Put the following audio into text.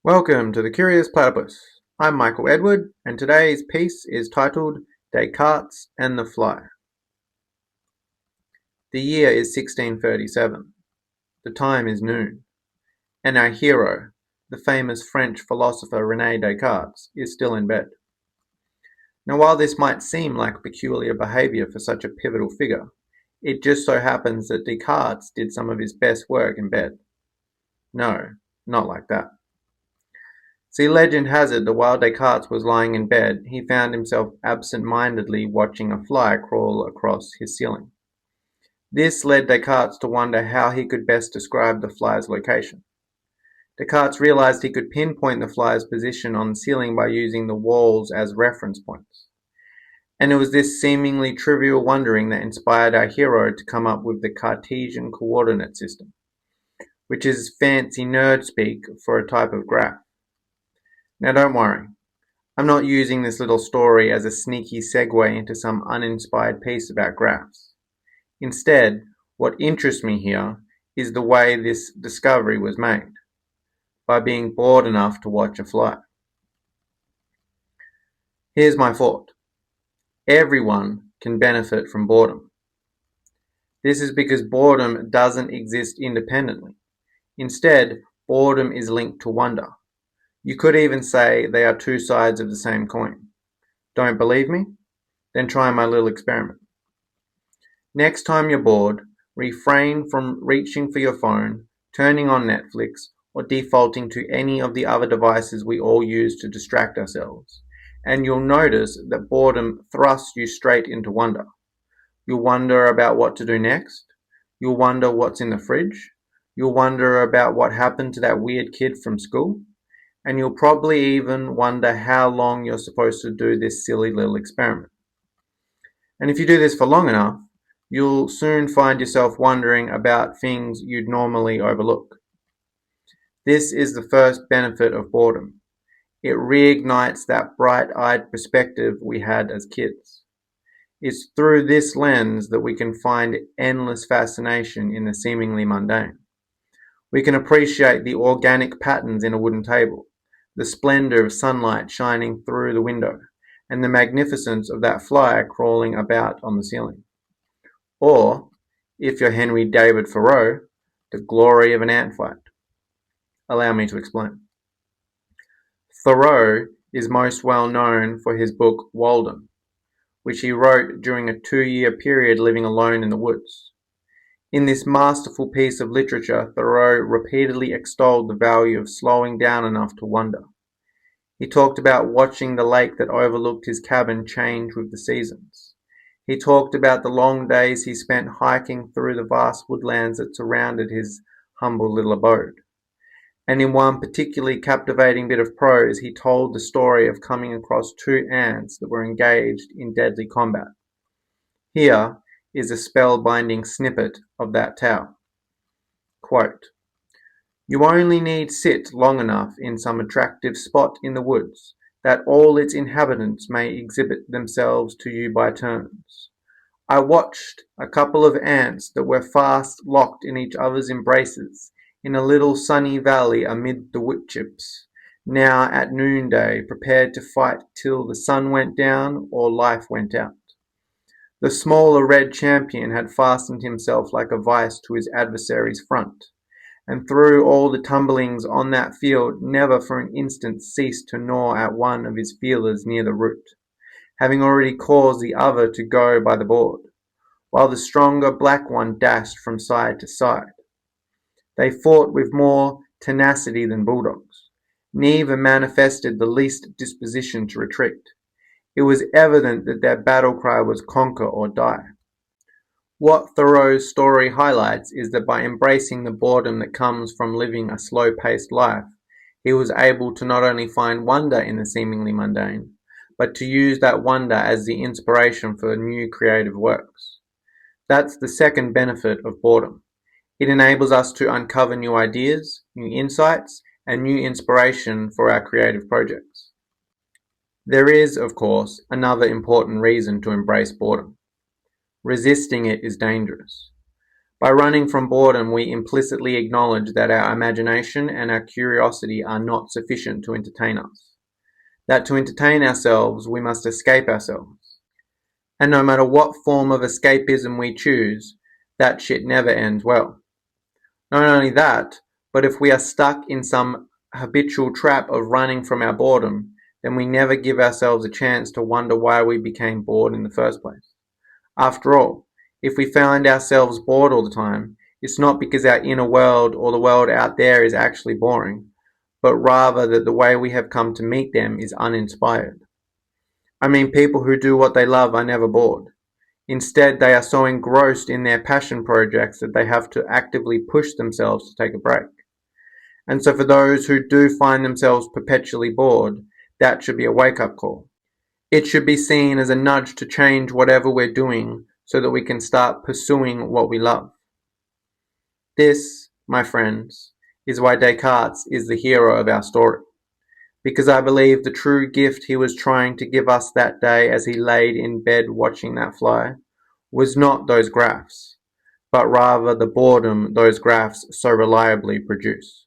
Welcome to the Curious Platypus. I'm Michael Edward, and today's piece is titled Descartes and the Fly. The year is 1637. The time is noon, and our hero, the famous French philosopher René Descartes, is still in bed. Now, while this might seem like peculiar behavior for such a pivotal figure, it just so happens that Descartes did some of his best work in bed. No, not like that. See, legend has it that while Descartes was lying in bed, he found himself absent-mindedly watching a fly crawl across his ceiling. This led Descartes to wonder how he could best describe the fly's location. Descartes realized he could pinpoint the fly's position on the ceiling by using the walls as reference points. And it was this seemingly trivial wondering that inspired our hero to come up with the Cartesian coordinate system, which is fancy nerd speak for a type of graph. Now don't worry, I'm not using this little story as a sneaky segue into some uninspired piece about graphs. Instead, what interests me here is the way this discovery was made, by being bored enough to watch a fly. Here's my thought. Everyone can benefit from boredom. This is because boredom doesn't exist independently. Instead, boredom is linked to wonder. You could even say they are two sides of the same coin. Don't believe me? Then try my little experiment. Next time you're bored, refrain from reaching for your phone, turning on Netflix, or defaulting to any of the other devices we all use to distract ourselves, and you'll notice that boredom thrusts you straight into wonder. You'll wonder about what to do next. You'll wonder what's in the fridge. You'll wonder about what happened to that weird kid from school. And you'll probably even wonder how long you're supposed to do this silly little experiment. And if you do this for long enough, you'll soon find yourself wondering about things you'd normally overlook. This is the first benefit of boredom. It reignites that bright-eyed perspective we had as kids. It's through this lens that we can find endless fascination in the seemingly mundane. We can appreciate the organic patterns in a wooden table, the splendor of sunlight shining through the window, and the magnificence of that fly crawling about on the ceiling. Or, if you're Henry David Thoreau, the glory of an ant fight. Allow me to explain. Thoreau is most well known for his book Boredom, which he wrote during a 2-year period living alone in the woods. In this masterful piece of literature, Thoreau repeatedly extolled the value of slowing down enough to wonder. He talked about watching the lake that overlooked his cabin change with the seasons. He talked about the long days he spent hiking through the vast woodlands that surrounded his humble little abode. And in one particularly captivating bit of prose, he told the story of coming across 2 ants that were engaged in deadly combat. Here is a spellbinding snippet of that tale. Quote, "You only need sit long enough in some attractive spot in the woods that all its inhabitants may exhibit themselves to you by turns. I watched a couple of ants that were fast locked in each other's embraces in a little sunny valley amid the woodchips, now at noonday prepared to fight till the sun went down or life went out. The smaller red champion had fastened himself like a vice to his adversary's front, and through all the tumblings on that field never for an instant ceased to gnaw at one of his feelers near the root, having already caused the other to go by the board, while the stronger black one dashed from side to side. They fought with more tenacity than bulldogs. Neither manifested the least disposition to retreat. It was evident that their battle cry was conquer or die." What Thoreau's story highlights is that by embracing the boredom that comes from living a slow-paced life, he was able to not only find wonder in the seemingly mundane, but to use that wonder as the inspiration for new creative works. That's the second benefit of boredom. It enables us to uncover new ideas, new insights, and new inspiration for our creative projects. There is, of course, another important reason to embrace boredom. Resisting it is dangerous. By running from boredom, we implicitly acknowledge that our imagination and our curiosity are not sufficient to entertain us. That to entertain ourselves, we must escape ourselves. And no matter what form of escapism we choose, that shit never ends well. Not only that, but if we are stuck in some habitual trap of running from our boredom, then we never give ourselves a chance to wonder why we became bored in the first place. After all, if we find ourselves bored all the time, it's not because our inner world or the world out there is actually boring, but rather that the way we have come to meet them is uninspired. I mean, people who do what they love are never bored. Instead, they are so engrossed in their passion projects that they have to actively push themselves to take a break. And so for those who do find themselves perpetually bored, that should be a wake-up call. It should be seen as a nudge to change whatever we're doing so that we can start pursuing what we love. This, my friends, is why Descartes is the hero of our story. Because I believe the true gift he was trying to give us that day as he laid in bed watching that fly was not those graphs, but rather the boredom those graphs so reliably produce.